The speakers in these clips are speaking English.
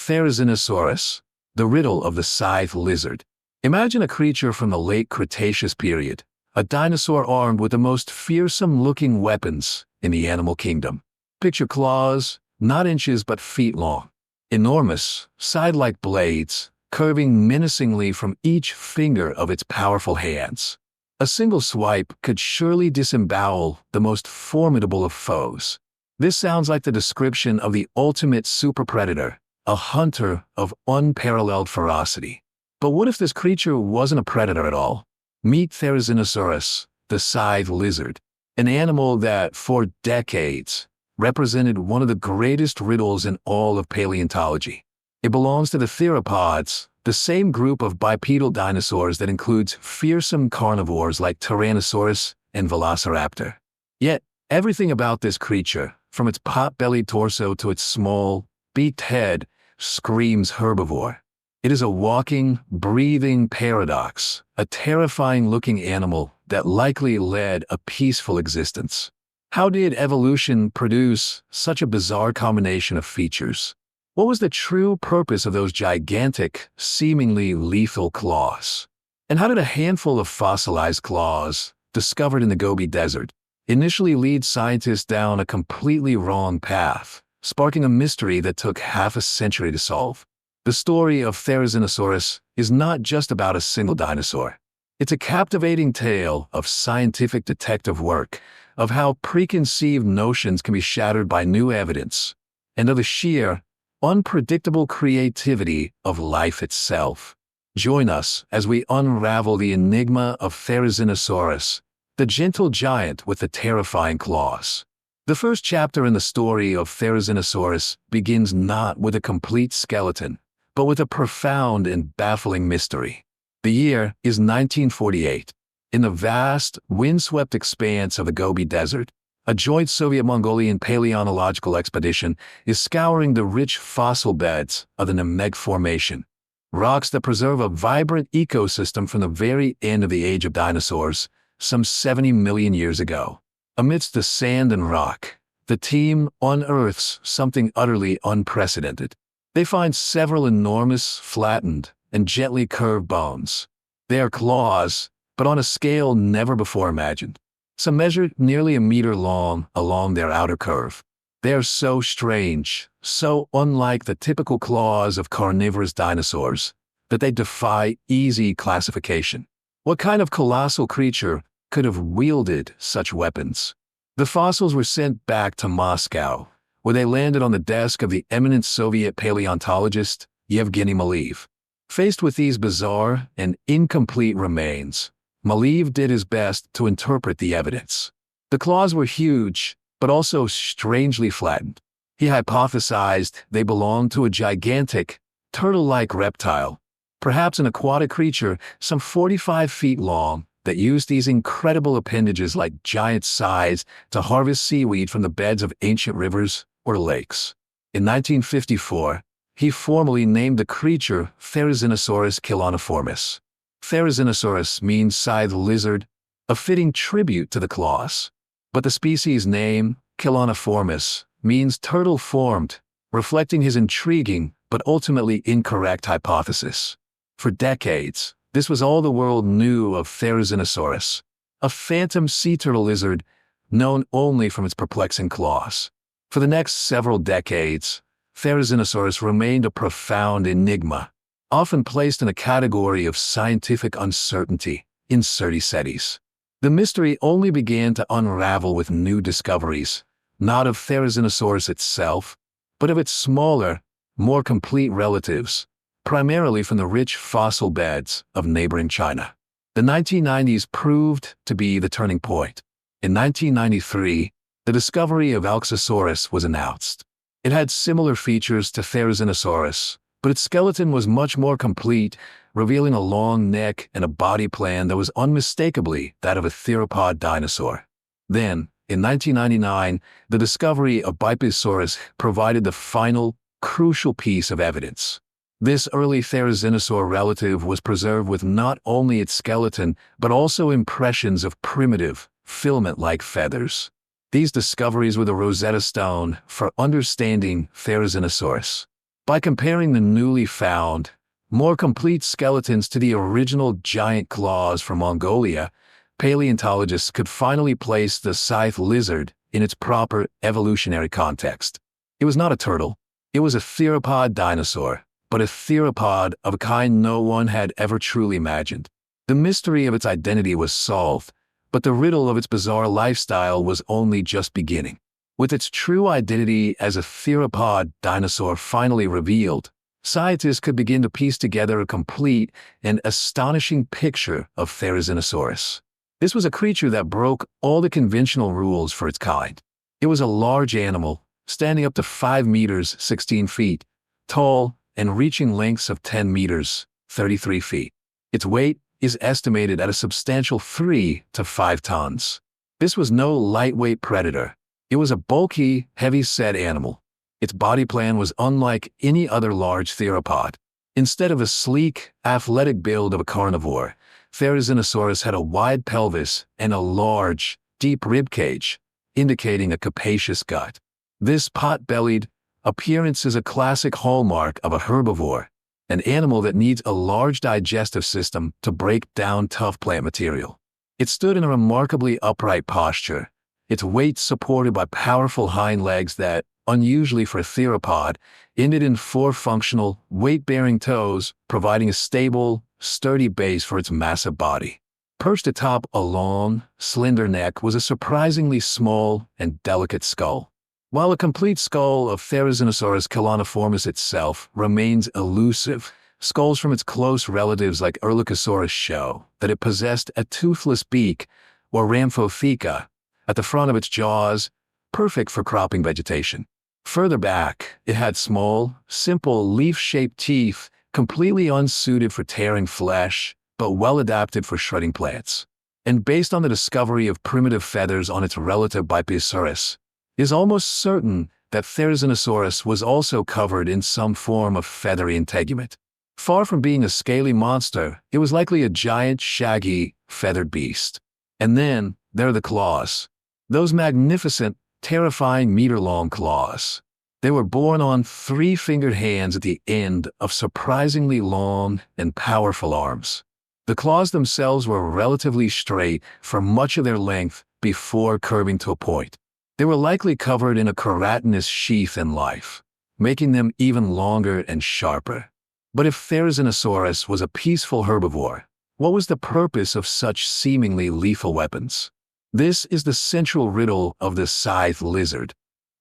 Therizinosaurus, the riddle of the scythe lizard. Imagine a creature from the late Cretaceous period, a dinosaur armed with the most fearsome-looking weapons in the animal kingdom. Picture claws, not inches but feet long. Enormous, scythe-like blades, curving menacingly from each finger of its powerful hands. A single swipe could surely disembowel the most formidable of foes. This sounds like the description of the ultimate super predator, a hunter of unparalleled ferocity. But what if this creature wasn't a predator at all? Meet Therizinosaurus, the scythe lizard, an animal that, for decades, represented one of the greatest riddles in all of paleontology. It belongs to the theropods, the same group of bipedal dinosaurs that includes fearsome carnivores like Tyrannosaurus and Velociraptor. Yet, everything about this creature, from its pot-bellied torso to its small, beaked head, screams herbivore. It is a walking, breathing paradox, a terrifying-looking animal that likely led a peaceful existence. How did evolution produce such a bizarre combination of features? What was the true purpose of those gigantic, seemingly lethal claws? And how did a handful of fossilized claws, discovered in the Gobi Desert, initially lead scientists down a completely wrong path, sparking a mystery that took half a century to solve? The story of Therizinosaurus is not just about a single dinosaur. It's a captivating tale of scientific detective work, of how preconceived notions can be shattered by new evidence, and of the sheer, unpredictable creativity of life itself. Join us as we unravel the enigma of Therizinosaurus, the gentle giant with the terrifying claws. The first chapter in the story of Therizinosaurus begins not with a complete skeleton, but with a profound and baffling mystery. The year is 1948. In the vast, windswept expanse of the Gobi Desert, a joint Soviet-Mongolian paleontological expedition is scouring the rich fossil beds of the Nemeg Formation, rocks that preserve a vibrant ecosystem from the very end of the age of dinosaurs, some 70 million years ago. Amidst the sand and rock, the team unearths something utterly unprecedented. They find several enormous, flattened, and gently curved bones. They are claws, but on a scale never before imagined. Some measure nearly a meter long along their outer curve. They are so strange, so unlike the typical claws of carnivorous dinosaurs, that they defy easy classification. What kind of colossal creature could have wielded such weapons? The fossils were sent back to Moscow, where they landed on the desk of the eminent Soviet paleontologist Yevgeny Maleev. Faced with these bizarre and incomplete remains, Maleev did his best to interpret the evidence. The claws were huge, but also strangely flattened. He hypothesized they belonged to a gigantic, turtle-like reptile, perhaps an aquatic creature some 45 feet long, that used these incredible appendages like giant scythes to harvest seaweed from the beds of ancient rivers or lakes. In 1954, he formally named the creature Therizinosaurus kiloniformis. Therizinosaurus means scythe lizard, a fitting tribute to the claws. But the species name, kiloniformis, means turtle-formed, reflecting his intriguing but ultimately incorrect hypothesis. For decades, this was all the world knew of Therizinosaurus, a phantom sea turtle lizard known only from its perplexing claws. For the next several decades, Therizinosaurus remained a profound enigma, often placed in a category of scientific uncertainty, incertitudes. The mystery only began to unravel with new discoveries, not of Therizinosaurus itself, but of its smaller, more complete relatives, primarily from the rich fossil beds of neighboring China. The 1990s proved to be the turning point. In 1993, the discovery of Alxosaurus was announced. It had similar features to Therizinosaurus, but its skeleton was much more complete, revealing a long neck and a body plan that was unmistakably that of a theropod dinosaur. Then, in 1999, the discovery of Bipisaurus provided the final, crucial piece of evidence. This early Therizinosaur relative was preserved with not only its skeleton, but also impressions of primitive, filament-like feathers. These discoveries were the Rosetta Stone for understanding Therizinosaurus. By comparing the newly found, more complete skeletons to the original giant claws from Mongolia, paleontologists could finally place the scythe lizard in its proper evolutionary context. It was not a turtle. It was a theropod dinosaur, but a theropod of a kind no one had ever truly imagined. The mystery of its identity was solved, but the riddle of its bizarre lifestyle was only just beginning. With its true identity as a theropod dinosaur finally revealed, scientists could begin to piece together a complete and astonishing picture of Therizinosaurus. This was a creature that broke all the conventional rules for its kind. It was a large animal, standing up to 5 meters 16 feet, tall and reaching lengths of 10 meters 33 feet. Its weight is estimated at a substantial 3 to 5 tons. This was no lightweight predator. It was a bulky, heavy-set animal. Its body plan was unlike any other large theropod. Instead of a sleek, athletic build of a carnivore, Therizinosaurus had a wide pelvis and a large, deep ribcage, indicating a capacious gut. This pot-bellied appearance is a classic hallmark of a herbivore, an animal that needs a large digestive system to break down tough plant material. It stood in a remarkably upright posture, its weight supported by powerful hind legs that, unusually for a theropod, ended in 4 functional, weight-bearing toes, providing a stable, sturdy base for its massive body. Perched atop a long, slender neck was a surprisingly small and delicate skull. While a complete skull of Therizinosaurus caloniformis itself remains elusive, skulls from its close relatives like Erlikosaurus show that it possessed a toothless beak, or rhamphotheca, at the front of its jaws, perfect for cropping vegetation. Further back, it had small, simple leaf-shaped teeth, completely unsuited for tearing flesh, but well adapted for shredding plants. And based on the discovery of primitive feathers on its relative Bipiosaurus, it is almost certain that Therizinosaurus was also covered in some form of feathery integument. Far from being a scaly monster, it was likely a giant, shaggy, feathered beast. And then, there are the claws. Those magnificent, terrifying meter-long claws. They were borne on 3-fingered hands at the end of surprisingly long and powerful arms. The claws themselves were relatively straight for much of their length before curving to a point. They were likely covered in a keratinous sheath in life, making them even longer and sharper. But if Therizinosaurus was a peaceful herbivore, what was the purpose of such seemingly lethal weapons? This is the central riddle of the scythe lizard.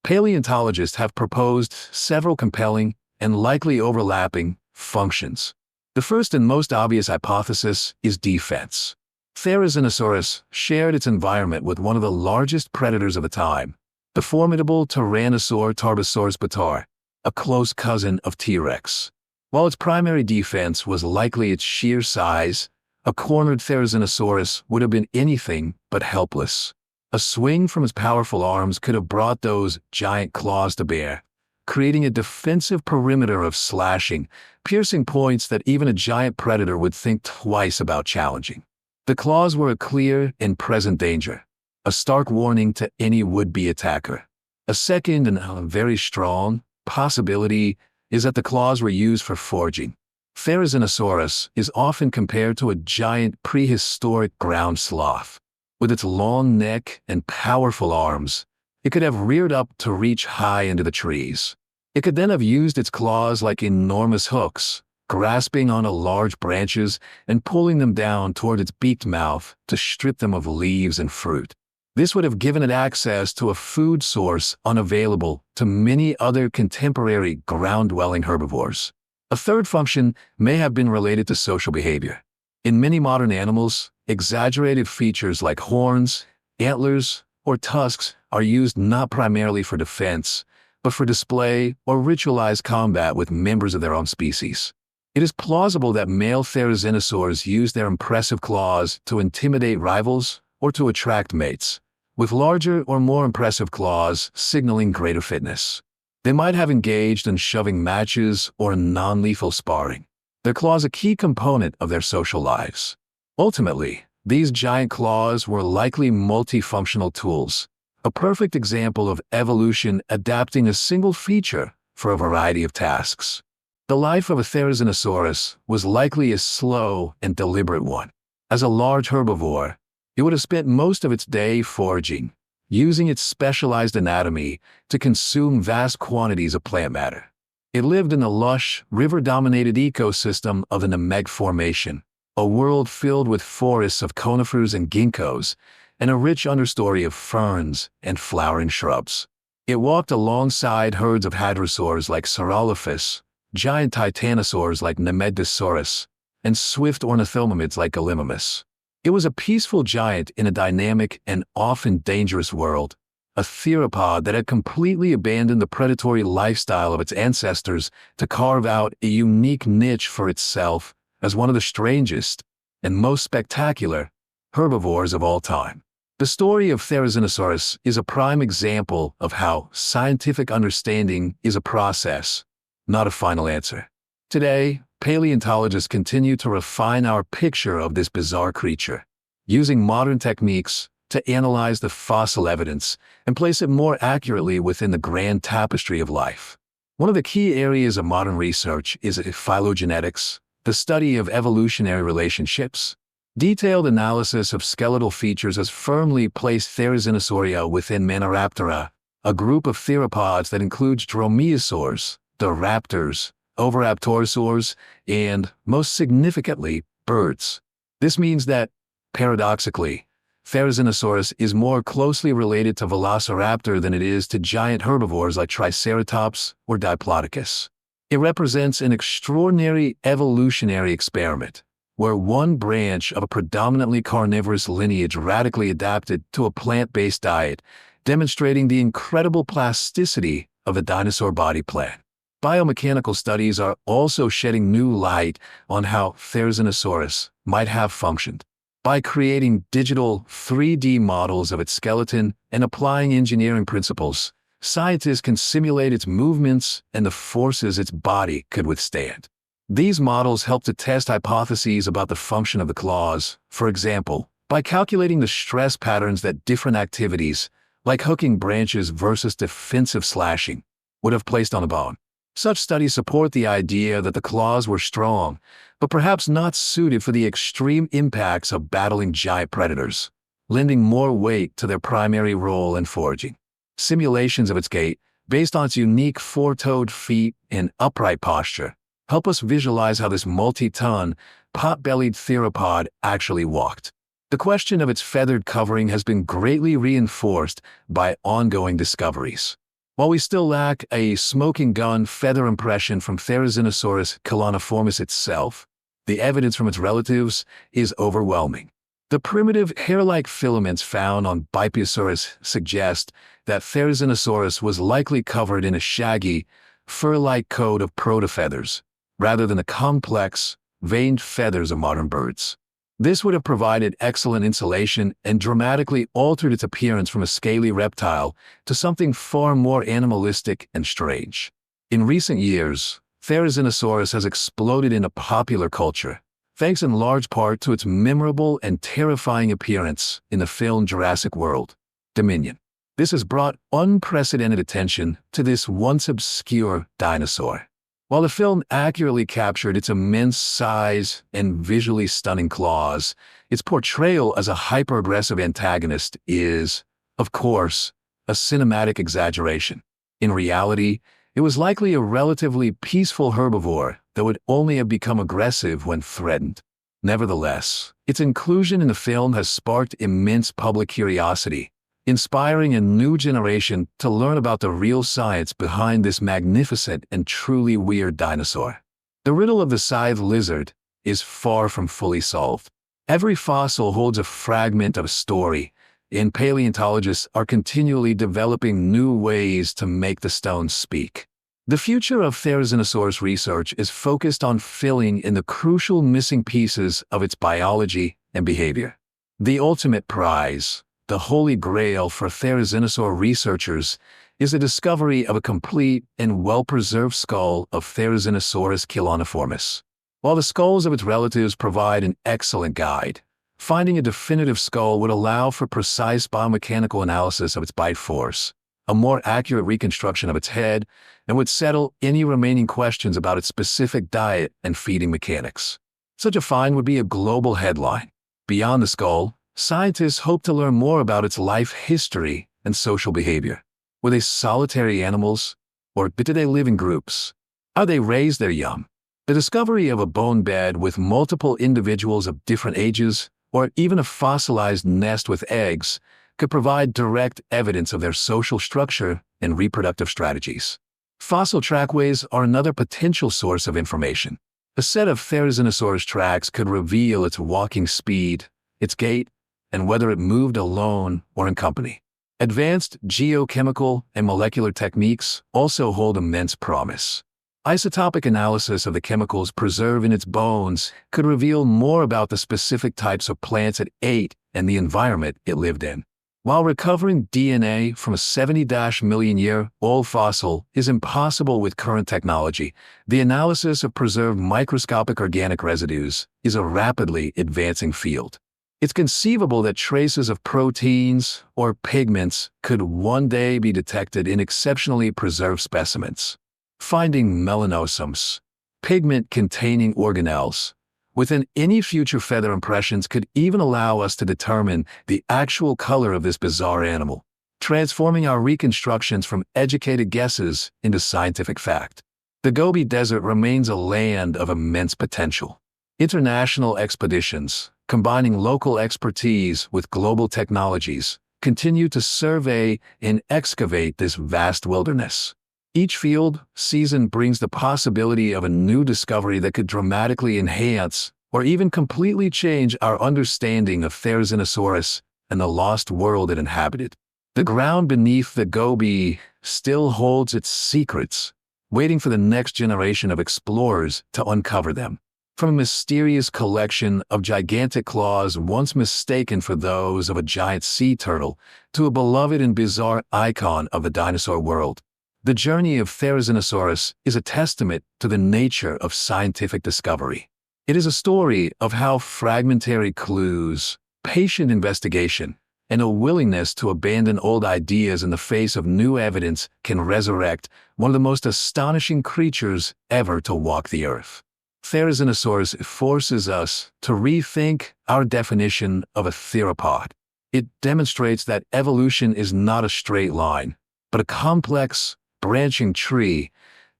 Paleontologists have proposed several compelling and likely overlapping functions. The first and most obvious hypothesis is defense. Therizinosaurus shared its environment with one of the largest predators of the time, the formidable Tyrannosaur Tarbosaurus bataar, a close cousin of T-Rex. While its primary defense was likely its sheer size, a cornered Therizinosaurus would have been anything but helpless. A swing from its powerful arms could have brought those giant claws to bear, creating a defensive perimeter of slashing, piercing points that even a giant predator would think twice about challenging. The claws were a clear and present danger, a stark warning to any would-be attacker. A second and very strong possibility is that the claws were used for foraging. Therizinosaurus is often compared to a giant prehistoric ground sloth. With its long neck and powerful arms, it could have reared up to reach high into the trees. It could then have used its claws like enormous hooks, grasping onto large branches and pulling them down toward its beaked mouth to strip them of leaves and fruit. This would have given it access to a food source unavailable to many other contemporary ground-dwelling herbivores. A third function may have been related to social behavior. In many modern animals, exaggerated features like horns, antlers, or tusks are used not primarily for defense, but for display or ritualized combat with members of their own species. It is plausible that male therizinosaurs used their impressive claws to intimidate rivals or to attract mates, with larger or more impressive claws signaling greater fitness. They might have engaged in shoving matches or non-lethal sparring. Their claws a key component of their social lives. Ultimately, these giant claws were likely multifunctional tools, a perfect example of evolution adapting a single feature for a variety of tasks. The life of a Therizinosaurus was likely a slow and deliberate one. As a large herbivore, it would have spent most of its day foraging, using its specialized anatomy to consume vast quantities of plant matter. It lived in the lush, river-dominated ecosystem of the Nemeg Formation, a world filled with forests of conifers and ginkgos, and a rich understory of ferns and flowering shrubs. It walked alongside herds of hadrosaurs like Saurolophus, giant titanosaurs like Nemegtosaurus, and swift ornithomimids like Gallimimus. It was a peaceful giant in a dynamic and often dangerous world, a theropod that had completely abandoned the predatory lifestyle of its ancestors to carve out a unique niche for itself as one of the strangest and most spectacular herbivores of all time. The story of Therizinosaurus is a prime example of how scientific understanding is a process, not a final answer. Today, paleontologists continue to refine our picture of this bizarre creature, using modern techniques to analyze the fossil evidence and place it more accurately within the grand tapestry of life. One of the key areas of modern research is phylogenetics, the study of evolutionary relationships. Detailed analysis of skeletal features has firmly placed Therizinosauria within Maniraptora, a group of theropods that includes dromaeosaurs, the raptors, oviraptorosaurs, and, most significantly, birds. This means that, paradoxically, Therizinosaurus is more closely related to Velociraptor than it is to giant herbivores like Triceratops or Diplodocus. It represents an extraordinary evolutionary experiment, where one branch of a predominantly carnivorous lineage radically adapted to a plant-based diet, demonstrating the incredible plasticity of a dinosaur body plan. Biomechanical studies are also shedding new light on how Therizinosaurus might have functioned. By creating digital 3D models of its skeleton and applying engineering principles, scientists can simulate its movements and the forces its body could withstand. These models help to test hypotheses about the function of the claws, for example, by calculating the stress patterns that different activities, like hooking branches versus defensive slashing, would have placed on a bone. Such studies support the idea that the claws were strong, but perhaps not suited for the extreme impacts of battling giant predators, lending more weight to their primary role in foraging. Simulations of its gait, based on its unique four-toed feet and upright posture, help us visualize how this multi-ton, pot-bellied theropod actually walked. The question of its feathered covering has been greatly reinforced by ongoing discoveries. While we still lack a smoking gun feather impression from Therizinosaurus caloniformis itself, the evidence from its relatives is overwhelming. The primitive hair-like filaments found on Bipiosaurus suggest that Therizinosaurus was likely covered in a shaggy, fur-like coat of protofeathers, rather than the complex, veined feathers of modern birds. This would have provided excellent insulation and dramatically altered its appearance from a scaly reptile to something far more animalistic and strange. In recent years, Therizinosaurus has exploded into popular culture, thanks in large part to its memorable and terrifying appearance in the film Jurassic World: Dominion. This has brought unprecedented attention to this once obscure dinosaur. While the film accurately captured its immense size and visually stunning claws, its portrayal as a hyper-aggressive antagonist is, of course, a cinematic exaggeration. In reality, it was likely a relatively peaceful herbivore that would only have become aggressive when threatened. Nevertheless, its inclusion in the film has sparked immense public curiosity, inspiring a new generation to learn about the real science behind this magnificent and truly weird dinosaur. The riddle of the scythe lizard is far from fully solved. Every fossil holds a fragment of a story, and paleontologists are continually developing new ways to make the stones speak. The future of Therizinosaurus research is focused on filling in the crucial missing pieces of its biology and behavior. The ultimate prize, the holy grail for Therizinosaur researchers, is the discovery of a complete and well-preserved skull of Therizinosaurus caloniformis. While the skulls of its relatives provide an excellent guide, finding a definitive skull would allow for precise biomechanical analysis of its bite force, a more accurate reconstruction of its head, and would settle any remaining questions about its specific diet and feeding mechanics. Such a find would be a global headline. Beyond the skull, scientists hope to learn more about its life history and social behavior. Were they solitary animals, or did they live in groups? How they raised their young? The discovery of a bone bed with multiple individuals of different ages, or even a fossilized nest with eggs, could provide direct evidence of their social structure and reproductive strategies. Fossil trackways are another potential source of information. A set of Therizinosaurus tracks could reveal its walking speed, its gait, and whether it moved alone or in company. Advanced geochemical and molecular techniques also hold immense promise. Isotopic analysis of the chemicals preserved in its bones could reveal more about the specific types of plants it ate and the environment it lived in. While recovering DNA from a 70-million-year-old fossil is impossible with current technology, the analysis of preserved microscopic organic residues is a rapidly advancing field. It's conceivable that traces of proteins or pigments could one day be detected in exceptionally preserved specimens. Finding melanosums, pigment-containing organelles, within any future feather impressions could even allow us to determine the actual color of this bizarre animal, transforming our reconstructions from educated guesses into scientific fact. The Gobi Desert remains a land of immense potential. International expeditions, combining local expertise with global technologies, continue to survey and excavate this vast wilderness. Each field season brings the possibility of a new discovery that could dramatically enhance or even completely change our understanding of Therizinosaurus and the lost world it inhabited. The ground beneath the Gobi still holds its secrets, waiting for the next generation of explorers to uncover them. From a mysterious collection of gigantic claws once mistaken for those of a giant sea turtle to a beloved and bizarre icon of the dinosaur world, the journey of Therizinosaurus is a testament to the nature of scientific discovery. It is a story of how fragmentary clues, patient investigation, and a willingness to abandon old ideas in the face of new evidence can resurrect one of the most astonishing creatures ever to walk the earth. Therizinosaurus forces us to rethink our definition of a theropod. It demonstrates that evolution is not a straight line, but a complex, branching tree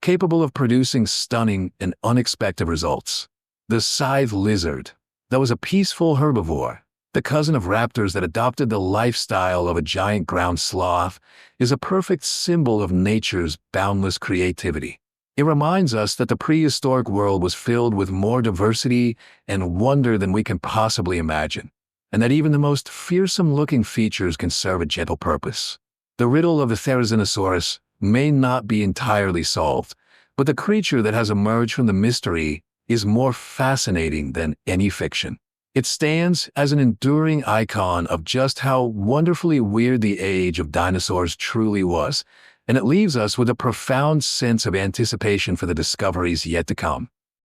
capable of producing stunning and unexpected results. The scythe lizard, that was a peaceful herbivore, the cousin of raptors that adopted the lifestyle of a giant ground sloth, is a perfect symbol of nature's boundless creativity. It reminds us that the prehistoric world was filled with more diversity and wonder than we can possibly imagine, and that even the most fearsome-looking features can serve a gentle purpose. The riddle of the Therizinosaurus may not be entirely solved, but the creature that has emerged from the mystery is more fascinating than any fiction. It stands as an enduring icon of just how wonderfully weird the age of dinosaurs truly was, and it leaves us with a profound sense of anticipation for the discoveries yet to come.